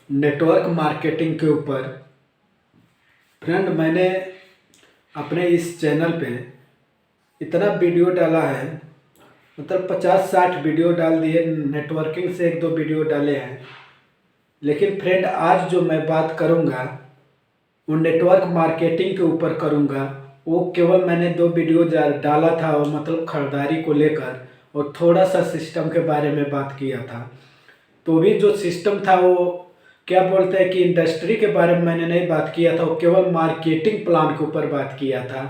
Network marketing के ऊपर। Friend, मैंने अपने इस चैनल पे इतना वीडियो डाला है, मतलब 50-60 वीडियो डाल दिए। नेटवर्किंग से 1-2 वीडियो डाले हैं। लेकिन फ्रेंड, आज जो मैं बात करूंगा वो नेटवर्क मार्केटिंग के ऊपर करूंगा। वो केवल मैंने 2 वीडियो डाला था, वो मतलब खरीदारी को लेकर, और थोड़ा सा सिस्टम के बारे में बात किया था। तो भी जो सिस्टम था वो क्या बोलते हैं कि इंडस्ट्री के बारे में मैंने नहीं बात किया था, वो केवल मार्केटिंग प्लान के ऊपर बात किया था।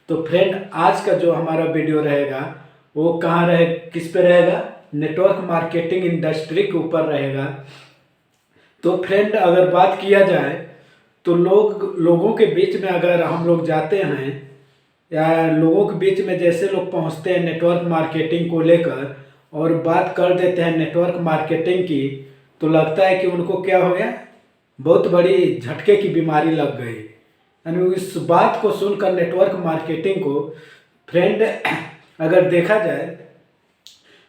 तो फ्रेंड, आज का जो हमारा वीडियो रहेगा वो कहाँ रहे, किस पे रहेगा? नेटवर्क मार्केटिंग इंडस्ट्री के ऊपर रहेगा। तो फ्रेंड, अगर बात किया जाए तो लोगों के बीच में अगर हम लोग जाते हैं या लोगों के बीच में जैसे लोग पहुंचते हैं नेटवर्क मार्केटिंग को लेकर और बात कर देते हैं नेटवर्क मार्केटिंग की, तो लगता है कि उनको क्या हो गया, बहुत बड़ी झटके की बीमारी लग गई। यानी इस बात को सुनकर नेटवर्क मार्केटिंग को, फ्रेंड, अगर देखा जाए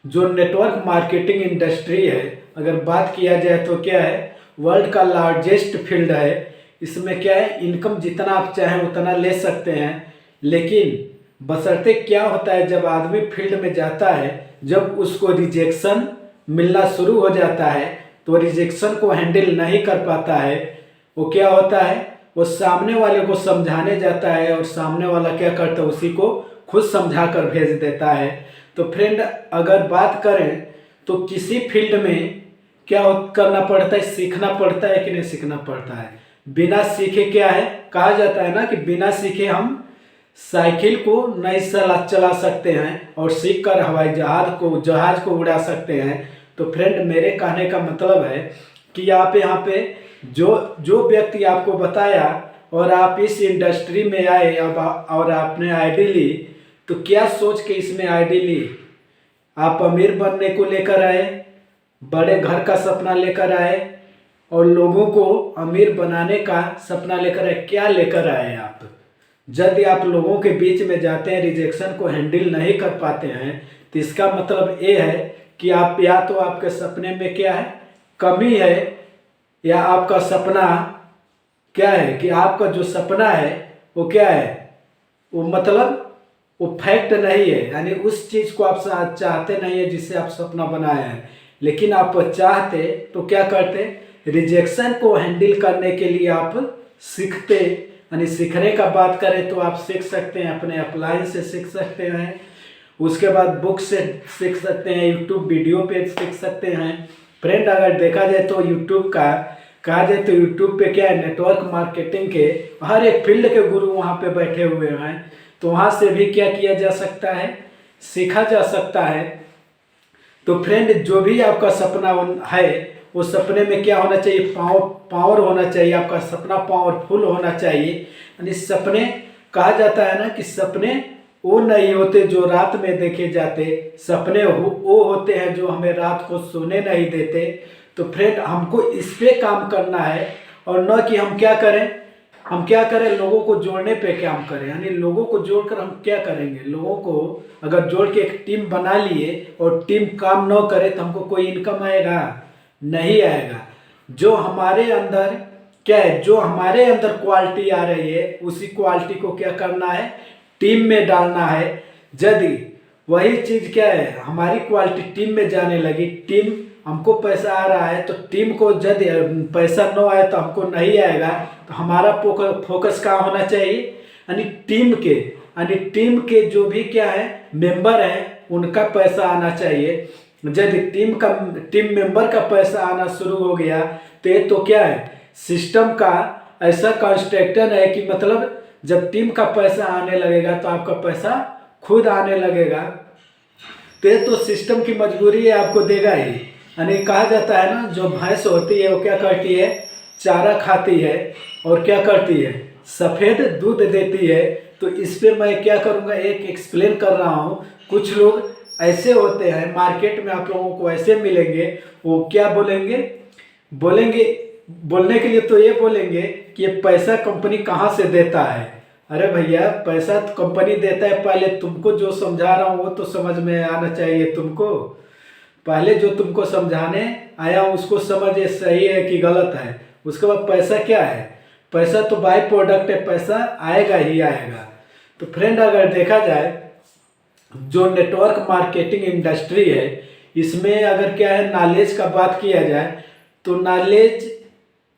जो नेटवर्क मार्केटिंग इंडस्ट्री है, अगर बात किया जाए तो क्या है, वर्ल्ड का लार्जेस्ट फील्ड है। इसमें क्या है, इनकम जितना आप चाहें उतना ले सकते हैं। लेकिन बशर्ते क्या होता है, जब आदमी फील्ड में जाता है, जब उसको रिजेक्शन मिलना शुरू हो जाता है तो रिजेक्शन को हैंडल नहीं कर पाता है। वो क्या होता है, वो सामने वाले को समझाने जाता है और सामने वाला क्या करता है, उसी को खुद समझा कर भेज देता है। तो फ्रेंड, अगर बात करें तो किसी फील्ड में क्या करना पड़ता है, सीखना पड़ता है कि नहीं सीखना पड़ता है। बिना सीखे क्या है, कहा जाता है ना कि बिना सीखे हम साइकिल को नहीं चला सकते हैं और सीख कर हवाई जहाज को उड़ा सकते हैं। तो फ्रेंड, मेरे कहने का मतलब है कि आप यहाँ पे जो व्यक्ति आपको बताया और आप इस इंडस्ट्री में आए और आपने आईडी ली, तो क्या सोच के इसमें आईडी ली? आप अमीर बनने को लेकर आए, बड़े घर का सपना लेकर आए और लोगों को अमीर बनाने का सपना लेकर आए। क्या लेकर आए आप? यदि आप लोगों के बीच में जाते हैं, रिजेक्शन को हैंडल नहीं कर पाते हैं, तो इसका मतलब ये है कि आप या तो आपके सपने में क्या है, कमी है, या आपका सपना क्या है कि आपका जो सपना है वो क्या है, वो मतलब वो फैक्ट नहीं है। यानी उस चीज़ को आप चाहते नहीं है जिससे आप सपना बनाए हैं। लेकिन आप चाहते तो क्या करते, रिजेक्शन को हैंडल करने के लिए आप सीखते। यानी सीखने का बात करें तो आप सीख सकते हैं, अपने अपलाइन से सीख सकते हैं, उसके बाद बुक से सीख सकते हैं, यूट्यूब वीडियो पे सीख सकते हैं। फ्रेंड, अगर देखा जाए तो यूट्यूब का कहा जाए तो यूट्यूब पे क्या है, नेटवर्क मार्केटिंग के हर एक फील्ड के गुरु वहाँ पे बैठे हुए हैं। तो वहाँ से भी क्या किया जा सकता है, सीखा जा सकता है। तो फ्रेंड, जो भी आपका सपना है वो सपने में क्या होना चाहिए, पावर होना चाहिए। आपका सपना पावरफुल होना चाहिए। यानी सपने, कहा जाता है ना कि सपने वो नहीं होते जो रात में देखे जाते, सपने वो होते हैं जो हमें रात को सोने नहीं देते। तो फ्रेंड, हमको इस पे काम करना है और न कि हम क्या करें, लोगों को जोड़ने पे काम करें। यानी लोगों को जोड़कर हम क्या करेंगे, लोगों को अगर जोड़ के एक टीम बना लिए और टीम काम न करे तो हमको कोई इनकम आएगा? नहीं आएगा। जो हमारे अंदर क्या है, जो हमारे अंदर क्वालिटी आ रही है, उसी क्वालिटी को क्या करना है, टीम में डालना है। यदि वही चीज़ क्या है, हमारी क्वालिटी टीम में जाने लगी, टीम हमको पैसा आ रहा है तो टीम को यदि पैसा न आए तो हमको नहीं आएगा। तो हमारा फोकस कहाँ होना चाहिए, यानी टीम के जो भी क्या है मेंबर हैं उनका पैसा आना चाहिए। यदि टीम मेंबर का पैसा आना शुरू हो गया तो ये तो क्या है, सिस्टम का ऐसा कंस्ट्रक्शन है कि मतलब जब टीम का पैसा आने लगेगा तो आपका पैसा खुद आने लगेगा। तो ये तो सिस्टम की मजबूरी है, आपको देगा ही। यानी कहा जाता है ना, जो भैंस होती है वो क्या करती है, चारा खाती है और क्या करती है, सफ़ेद दूध देती है। तो इस पे मैं क्या करूँगा, एक एक्सप्लेन कर रहा हूँ। कुछ लोग ऐसे होते हैं, मार्केट में आप लोगों को ऐसे मिलेंगे, वो क्या बोलने के लिए तो ये बोलेंगे कि ये पैसा कंपनी कहाँ से देता है। अरे भैया, पैसा तो कंपनी देता है, पहले तुमको जो समझा रहा हूँ वो तो समझ में आना चाहिए तुमको। पहले जो तुमको समझाने आया उसको समझ ये सही है कि गलत है। उसके बाद पैसा क्या है, पैसा तो बाय प्रोडक्ट है, पैसा आएगा ही आएगा। तो फ्रेंड अगर देखा जाए जो नेटवर्क मार्केटिंग इंडस्ट्री है, इसमें अगर क्या है नॉलेज का बात किया जाए तो नॉलेज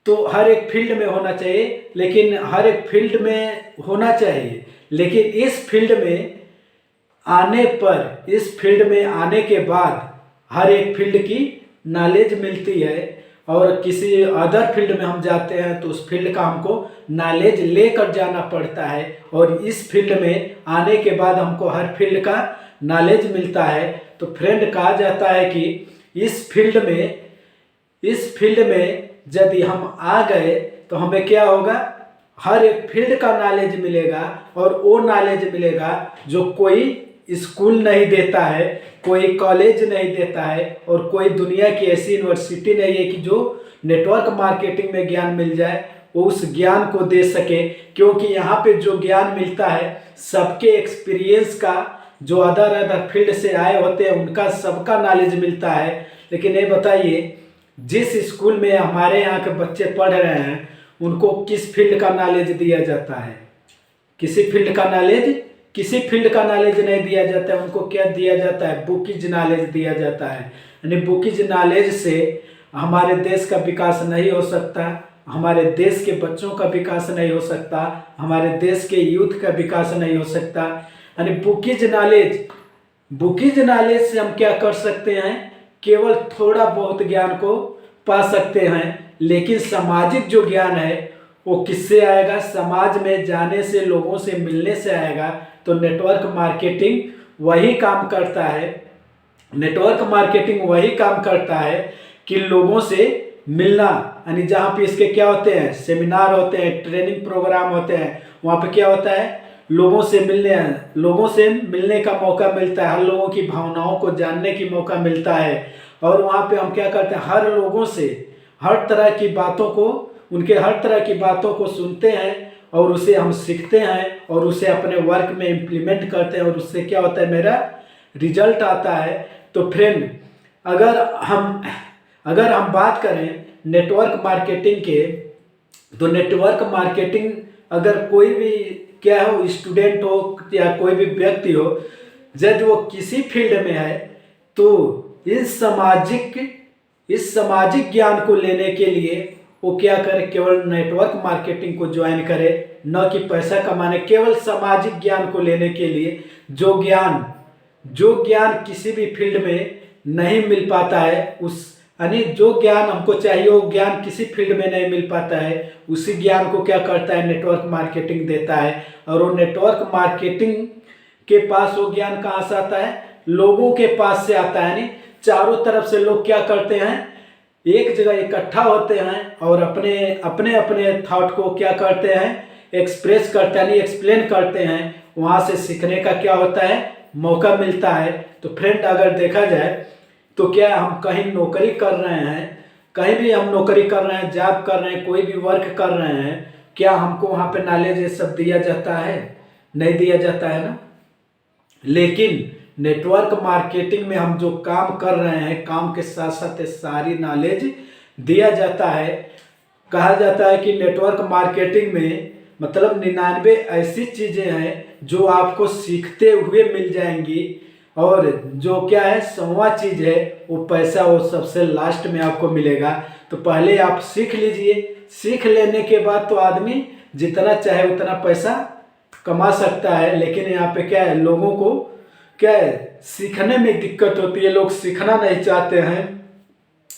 तो हर एक फील्ड में होना चाहिए, लेकिन हर एक फील्ड में होना चाहिए, लेकिन इस फील्ड में आने पर, इस फील्ड में आने के बाद हर एक फील्ड की नॉलेज मिलती है। और किसी अदर फील्ड में हम जाते हैं तो उस फील्ड का हमको नॉलेज लेकर जाना पड़ता है, और इस फील्ड में आने के बाद हमको हर फील्ड का नॉलेज मिलता है। तो फ्रेंड कहा जाता है कि इस फील्ड में यदि हम आ गए तो हमें क्या होगा, हर एक फील्ड का नॉलेज मिलेगा, और वो नॉलेज मिलेगा जो कोई स्कूल नहीं देता है, कोई कॉलेज नहीं देता है, और कोई दुनिया की ऐसी यूनिवर्सिटी नहीं है कि जो नेटवर्क मार्केटिंग में ज्ञान मिल जाए वो उस ज्ञान को दे सके। क्योंकि यहाँ पे जो ज्ञान मिलता है सबके एक्सपीरियंस का, जो अदर फील्ड से आए होते हैं उनका सबका नॉलेज मिलता है। लेकिन ये बताइए जिस स्कूल में हमारे यहाँ के बच्चे पढ़ रहे हैं उनको किस फील्ड का नॉलेज दिया जाता है, किसी फील्ड का नॉलेज नहीं दिया जाता है। उनको क्या दिया जाता है, बुकीज नॉलेज दिया जाता है। यानी बुकीज नॉलेज से हमारे देश का विकास नहीं हो सकता, हमारे देश के बच्चों का विकास नहीं हो सकता, हमारे देश के यूथ का विकास नहीं हो सकता। यानी बुकीज नॉलेज से हम क्या कर सकते हैं, केवल थोड़ा बहुत ज्ञान को पा सकते हैं। लेकिन सामाजिक जो ज्ञान है वो किससे आएगा, समाज में जाने से, लोगों से मिलने से आएगा। तो नेटवर्क मार्केटिंग वही काम करता है, नेटवर्क मार्केटिंग वही काम करता है कि लोगों से मिलना। यानी जहाँ पे इसके क्या होते हैं, सेमिनार होते हैं, ट्रेनिंग प्रोग्राम होते हैं, वहाँ पे क्या होता है, लोगों से मिलने का मौका मिलता है, हर लोगों की भावनाओं को जानने की मौका मिलता है। और वहाँ पे हम क्या करते हैं, हर लोगों से हर तरह की बातों को, उनके हर तरह की बातों को सुनते हैं, और उसे हम सीखते हैं, और उसे अपने वर्क में इम्प्लीमेंट करते हैं, और उससे क्या होता है, मेरा रिजल्ट आता है। तो फ्रेंड अगर हम बात करें नेटवर्क मार्केटिंग के, तो नेटवर्क मार्केटिंग अगर कोई भी क्या हो, स्टूडेंट हो या कोई भी व्यक्ति हो, जब वो किसी फील्ड में है तो इस सामाजिक ज्ञान को लेने के लिए वो क्या करे, केवल नेटवर्क मार्केटिंग को ज्वाइन करे, न कि पैसा कमाने, केवल सामाजिक ज्ञान को लेने के लिए। जो ज्ञान किसी भी फील्ड में नहीं मिल पाता है, यानी जो ज्ञान हमको चाहिए वो ज्ञान किसी फील्ड में नहीं मिल पाता है, उसी ज्ञान को क्या करता है, नेटवर्क मार्केटिंग देता है। और वो नेटवर्क मार्केटिंग के पास वो ज्ञान कहाँ से आता है, लोगों के पास से आता है। यानी चारों तरफ से लोग क्या करते हैं, एक जगह इकट्ठा होते हैं और अपने थॉट को क्या करते हैं, एक्सप्रेस करते हैं, एक्सप्लेन करते हैं। वहाँ से सीखने का क्या होता है, मौका मिलता है। तो फ्रेंड अगर देखा जाए तो क्या हम कहीं नौकरी कर रहे हैं, कहीं भी हम नौकरी कर रहे हैं, जॉब कर रहे हैं, कोई भी वर्क कर रहे हैं, क्या हमको वहाँ पे नॉलेज ये सब दिया जाता है, नहीं दिया जाता है ना। लेकिन नेटवर्क मार्केटिंग में हम जो काम कर रहे हैं, काम के साथ साथ सारी नॉलेज दिया जाता है। कहा जाता है कि नेटवर्क मार्केटिंग में मतलब 99 ऐसी चीज़ें हैं जो आपको सीखते हुए मिल जाएंगी, और जो क्या है 100वां चीज़ है वो पैसा, वो सबसे लास्ट में आपको मिलेगा। तो पहले आप सीख लीजिए, सीख लेने के बाद तो आदमी जितना चाहे उतना पैसा कमा सकता है। लेकिन यहाँ पे क्या है, लोगों को क्या है, सीखने में दिक्कत होती है, लोग सीखना नहीं चाहते हैं।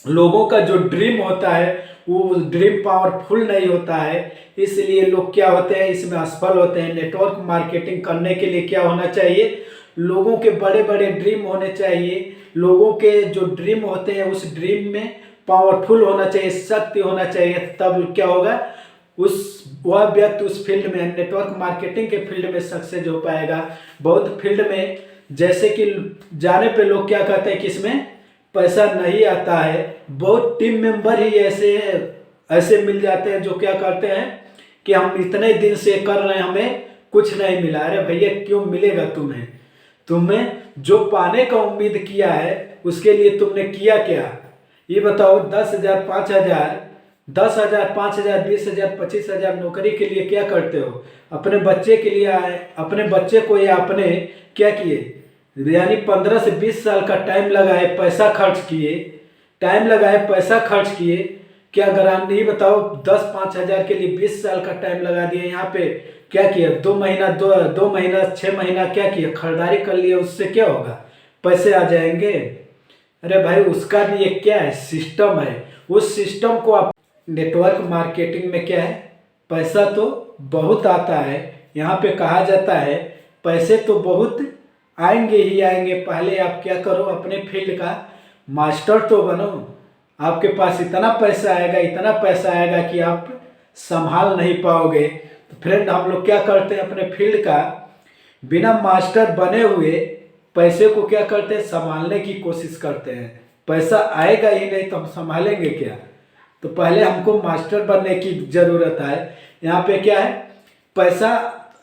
लोगों का जो ड्रीम होता है वो ड्रीम पावरफुल नहीं होता है, इसलिए लोग क्या होते हैं, इसमें असफल होते हैं। नेटवर्क मार्केटिंग करने के लिए क्या होना चाहिए, लोगों के बड़े बड़े ड्रीम होने चाहिए। लोगों के जो ड्रीम होते हैं उस ड्रीम में पावरफुल होना चाहिए, शक्ति होना चाहिए, तब क्या होगा, वह व्यक्ति उस फील्ड में, नेटवर्क मार्केटिंग के फील्ड में सक्सेस हो पाएगा। बहुत फील्ड में जैसे कि जाने पे लोग क्या कहते हैं कि इसमें पैसा नहीं आता है, बहुत टीम मेंबर ही ऐसे मिल जाते हैं जो क्या करते हैं कि हम इतने दिन से कर रहे हैं, हमें कुछ नहीं मिला। अरे भैया क्यों मिलेगा तुम्हें, तुम्हें जो पाने का उम्मीद किया है उसके लिए तुमने किया क्या? ये बताओ। 10,000, 5,000, 10,000, 5,000, 20,000, 25,000 नौकरी के लिए क्या करते हो? अपने बच्चे के लिए आए, अपने बच्चे को या अपने क्या किए? यानी 15 से 20 साल का टाइम लगाए, पैसा खर्च किए, टाइम लगाए, पैसा खर्च किए, क्या गारंटी? बताओ 10-5 हज़ार के लिए 20 साल का टाइम लगा दिए। यहाँ पे क्या किया? 2 महीना, 2 महीना, 6 महीना क्या किया? खरीदारी कर लिया। उससे क्या होगा? पैसे आ जाएंगे। अरे भाई, उसका भी एक क्या है, सिस्टम है। उस सिस्टम को आप नेटवर्क मार्केटिंग में क्या है, पैसा तो बहुत आता है। यहाँ पे कहा जाता है पैसे तो बहुत आएंगे ही आएंगे, पहले आप क्या करो, अपने फील्ड का मास्टर तो बनो। आपके पास इतना पैसा आएगा, इतना पैसा आएगा कि आप संभाल नहीं पाओगे। तो फ्रेंड, हम लोग क्या करते हैं, अपने फील्ड का बिना मास्टर बने हुए पैसे को क्या करते हैं, संभालने की कोशिश करते हैं। पैसा आएगा ही नहीं तो हम संभालेंगे क्या? तो पहले हमको मास्टर बनने की ज़रूरत है। यहाँ पे क्या है, पैसा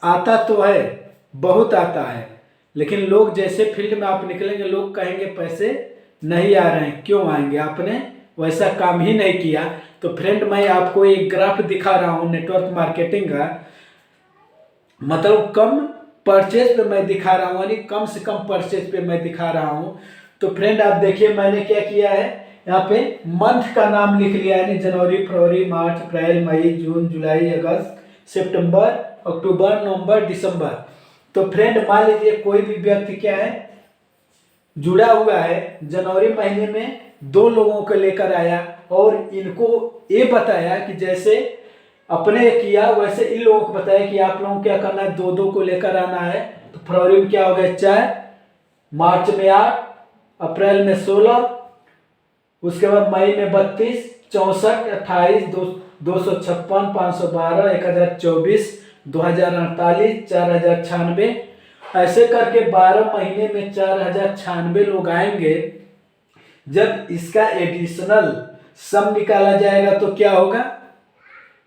आता तो है, बहुत आता है, लेकिन लोग जैसे फील्ड में आप निकलेंगे, लोग कहेंगे पैसे नहीं आ रहे हैं। क्यों आएंगे? आपने वैसा काम ही नहीं किया। तो फ्रेंड, मैं आपको एक ग्राफ दिखा रहा हूँ नेटवर्क मार्केटिंग का, मतलब कम परचेज पे मैं दिखा रहा हूँ, यानी कम से कम परचेज पे मैं दिखा रहा हूँ। तो फ्रेंड, आप देखिए मैंने क्या किया है, यहाँ पे मंथ का नाम लिख लिया, यानी जनवरी, फरवरी, मार्च, अप्रैल, मई, जून, जुलाई, अगस्त, सितंबर, अक्टूबर, नवंबर, दिसंबर। तो फ्रेंड, मान लीजिए कोई भी व्यक्ति क्या है, जुड़ा हुआ है, जनवरी महीने में 2 लोगों को लेकर आया और इनको ये बताया कि जैसे अपने किया वैसे इन लोगों को बताया कि आप लोगों को क्या करना है, 2-2 को लेकर आना है। तो फरवरी में क्या हो गया, 4, मार्च में 8, अप्रैल में 16, उसके बाद मई में 32, 64, 28, 256, 512, 1024, 2048, 4096, ऐसे करके 12 महीने में 4096 लोग आएंगे। जब इसका एडिशनल सम निकाला जाएगा तो क्या होगा,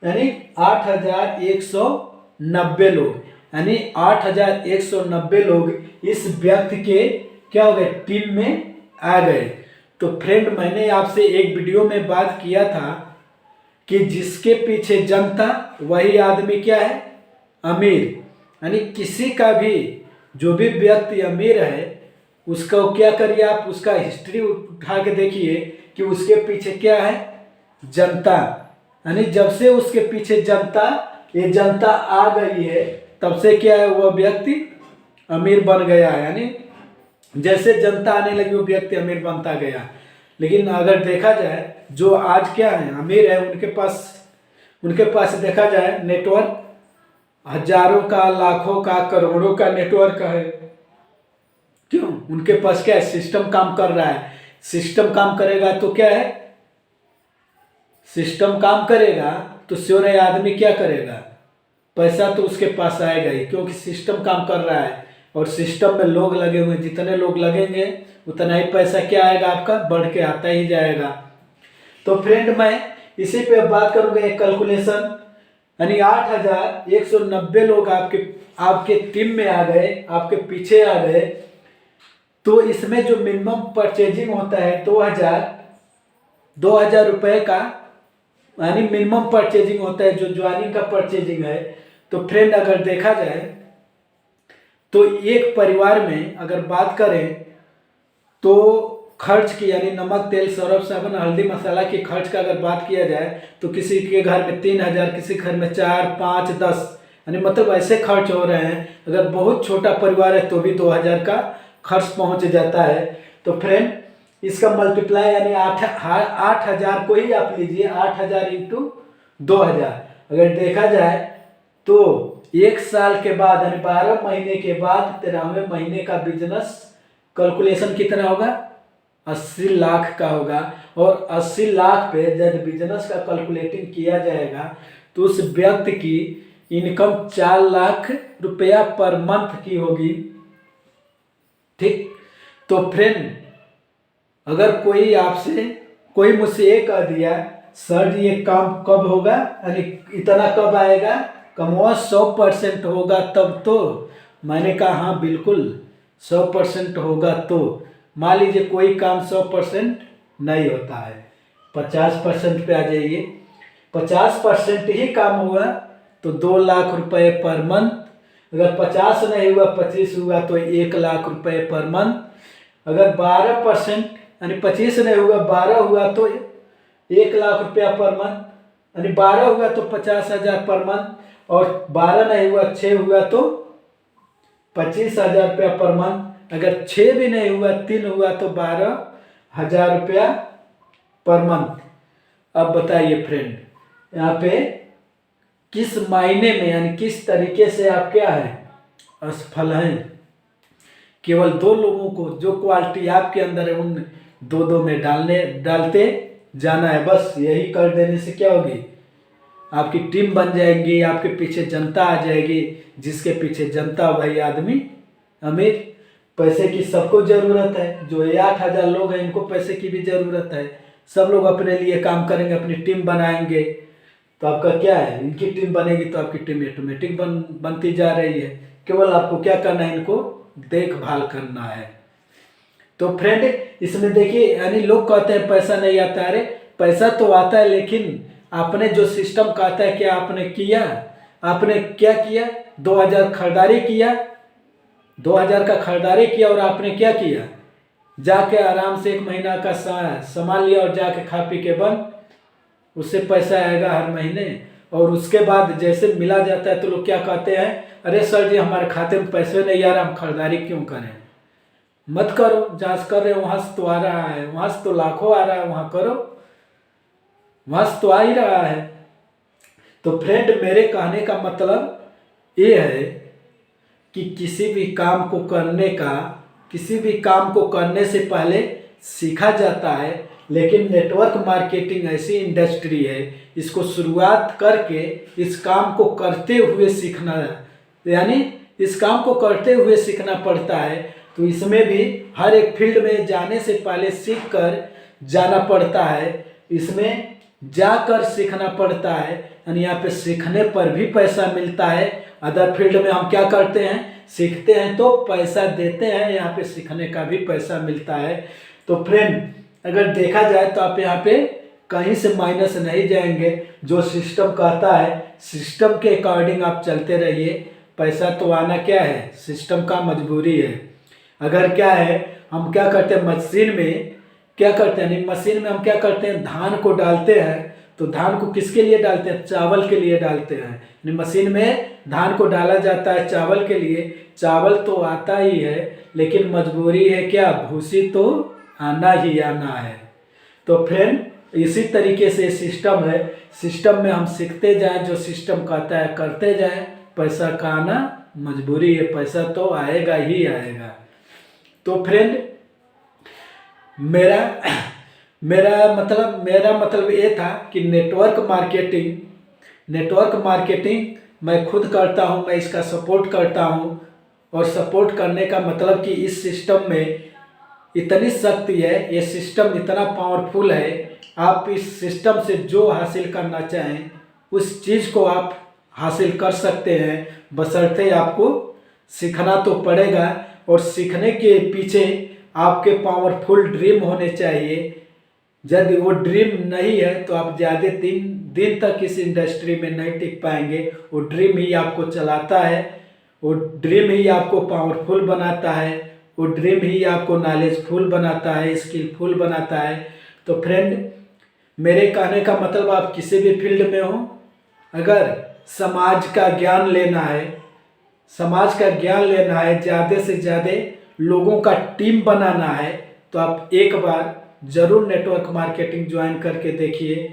यानी 8,190 लोग, यानी 8,190 लोग इस व्यक्ति के क्या हो गए, टीम में आ गए। तो फ्रेंड, मैंने आपसे एक वीडियो में बात किया था कि जिसके पीछे जनता वही आदमी क्या है, अमीर। यानी किसी का भी, जो भी व्यक्ति अमीर है उसका क्या करिए, आप उसका हिस्ट्री उठा के देखिए कि उसके पीछे क्या है, जनता। यानी जब से उसके पीछे जनता, ये जनता आ गई है, तब से क्या है, वह व्यक्ति अमीर बन गया है। यानी जैसे जनता आने लगी वो व्यक्ति अमीर बनता गया। लेकिन अगर देखा जाए जो आज क्या है अमीर है, उनके पास देखा जाए नेटवर्क हजारों का, लाखों का, करोड़ों का नेटवर्क है। क्यों? उनके पास क्या है, सिस्टम काम कर रहा है। सिस्टम काम करेगा तो क्या है, सिस्टम काम करेगा तो श्योर है आदमी क्या करेगा, पैसा तो उसके पास आएगा ही, क्योंकि सिस्टम काम कर रहा है और सिस्टम में लोग लगे हुए हैं। जितने लोग लगेंगे उतना ही पैसा क्या आएगा, आपका बढ़ के आता ही जाएगा। तो फ्रेंड, मैं इसी पे बात करूंगा एक कैलकुलेशन, यानी 8,190 लोग आपके टीम में आ गए, आपके पीछे आ गए। तो इसमें जो मिनिमम परचेजिंग होता है 2,000 रुपए का, यानी मिनिमम परचेजिंग होता है, जो ज्वाइनिंग का परचेजिंग है। तो फ्रेंड, अगर देखा जाए तो एक परिवार में अगर बात करें तो खर्च की, यानी नमक, तेल, सरफ, साबुन, हल्दी, मसाला की खर्च का अगर बात किया जाए तो किसी के घर में 3,000, किसी घर में 4, 5, 10, यानी मतलब ऐसे खर्च हो रहे हैं। अगर बहुत छोटा परिवार है तो भी 2,000 का खर्च पहुंच जाता है। तो फ्रेंड, इसका मल्टीप्लाई यानी 8,000 को ही आप लीजिए, 8,000 इंटू 2,000। अगर देखा जाए तो 1 साल के बाद, यानी 12 महीने के बाद 13वें महीने का बिजनेस कैलकुलेशन कितना होगा, 80 लाख का होगा। और 80 लाख पे जब बिजनेस का कैलकुलेटिंग किया जाएगा तो उस व्यक्ति की इनकम 4 लाख रुपया पर मंथ की होगी। ठीक? तो फ्रेंड, अगर कोई मुझसे ये कह दिया सर जी ये काम कब होगा, यानी इतना कब आएगा, कमवा 100% होगा तब, तो मैंने कहा हाँ बिल्कुल 100% होगा तो मान लीजिए कोई काम 100% नहीं होता है, 50% पे आ जाइए, 50% ही काम हुआ तो 2 लाख रुपए पर मंथ। अगर 50 नहीं हुआ, 25 हुआ तो 1 लाख रुपए पर मंथ। अगर 12% यानी 25 नहीं हुआ, 12 हुआ तो 1 लाख रुपया पर मंथ, यानी 12 हुआ तो 50,000 पर मंथ, और 12 नहीं हुआ, 6 हुआ तो 25,000 रुपया पर मंथ। अगर 6 भी नहीं हुआ, 3 हुआ तो 12,000 रुपया पर मंथ। अब बताइए फ्रेंड, यहाँ पे किस मायने में यानी किस तरीके से आप क्या है असफल हैं। केवल 2 लोगों को जो क्वालिटी आपके अंदर है उन दो में डालते जाना है, बस यही कर देने से क्या होगी, आपकी टीम बन जाएगी, आपके पीछे जनता आ जाएगी, जिसके पीछे जनता वही आदमी अमीर। पैसे की सबको ज़रूरत है, जो ये 8,000 लोग हैं इनको पैसे की भी ज़रूरत है। सब लोग अपने लिए काम करेंगे, अपनी टीम बनाएंगे तो आपका क्या है, इनकी टीम बनेगी तो आपकी टीम ऑटोमेटिक बनती जा रही है। केवल आपको क्या करना है, इनको देखभाल करना है। तो फ्रेंड इसमें देखिए, यानी लोग कहते हैं पैसा नहीं आता, अरे पैसा तो आता है, लेकिन आपने जो सिस्टम कहता है क्या आपने किया, आपने क्या किया, 2,000 खरीदारी किया, 2,000 का खरीदारी किया और आपने क्या किया, जाके आराम से 1 महीना का सामान लिया और जाके खा पी के बंद, उससे पैसा आएगा हर महीने। और उसके बाद जैसे मिला जाता है तो लोग क्या कहते हैं, अरे सर जी हमारे खाते में पैसे नहीं आ रहा, हम खरीदारी क्यों करें। मत करो, जहाँ से कर रहे हो वहाँ से तो आ रहा है, वहाँ से तो लाखों आ रहा है, वहाँ करो, वहाँ से तो आ ही रहा है। तो फ्रेंड मेरे कहने का मतलब ये है कि किसी भी काम को करने से पहले सीखा जाता है, लेकिन नेटवर्क मार्केटिंग ऐसी इंडस्ट्री है, इसको शुरुआत करके इस काम को करते हुए सीखना, यानी इस काम को करते हुए सीखना पड़ता है। तो इसमें भी हर एक फील्ड में जाने से पहले सीख कर जाना पड़ता है, इसमें जाकर सीखना पड़ता है, यानी यहाँ पे सीखने पर भी पैसा मिलता है। अदर फील्ड में हम क्या करते हैं, सीखते हैं तो पैसा देते हैं, यहाँ पे सीखने का भी पैसा मिलता है। तो फ्रेंड अगर देखा जाए तो आप यहाँ पे कहीं से माइनस नहीं जाएंगे, जो सिस्टम कहता है सिस्टम के अकॉर्डिंग आप चलते रहिए, पैसा तो आना क्या है, सिस्टम का मजबूरी है। अगर क्या है, हम क्या करते हैं मशीन में क्या करते हैं, मशीन में हम क्या करते हैं, धान को डालते हैं, तो धान को किसके लिए डालते हैं, चावल के लिए डालते हैं। मशीन में धान को डाला जाता है चावल के लिए, चावल तो आता ही है, लेकिन मजबूरी है क्या, भूसी तो आना ही आना है। तो फ्रेंड इसी तरीके से सिस्टम है, सिस्टम में हम सीखते जाएं, जो सिस्टम कहता है करते जाएं, पैसा का आना मजबूरी है, पैसा तो आएगा ही आएगा। तो फ्रेंड मेरा मतलब ये था कि नेटवर्क मार्केटिंग मैं खुद करता हूँ, मैं इसका सपोर्ट करता हूँ, और सपोर्ट करने का मतलब कि इस सिस्टम में इतनी शक्ति है, ये सिस्टम इतना पावरफुल है, आप इस सिस्टम से जो हासिल करना चाहें उस चीज़ को आप हासिल कर सकते हैं, बशर्ते आपको सीखना तो पड़ेगा, और सीखने के पीछे आपके पावरफुल ड्रीम होने चाहिए। यदि वो ड्रीम नहीं है तो आप ज़्यादा दिन तक इस इंडस्ट्री में नहीं टिक पाएंगे। वो ड्रीम ही आपको चलाता है, वो ड्रीम ही आपको पावरफुल बनाता है, वो ड्रीम ही आपको नॉलेजफुल बनाता है, स्किलफुल बनाता है। तो फ्रेंड मेरे कहने का मतलब आप किसी भी फील्ड में हो, अगर समाज का ज्ञान लेना है, ज़्यादा से ज़्यादा लोगों का टीम बनाना है, तो आप एक बार ज़रूर नेटवर्क मार्केटिंग ज्वाइन करके देखिए।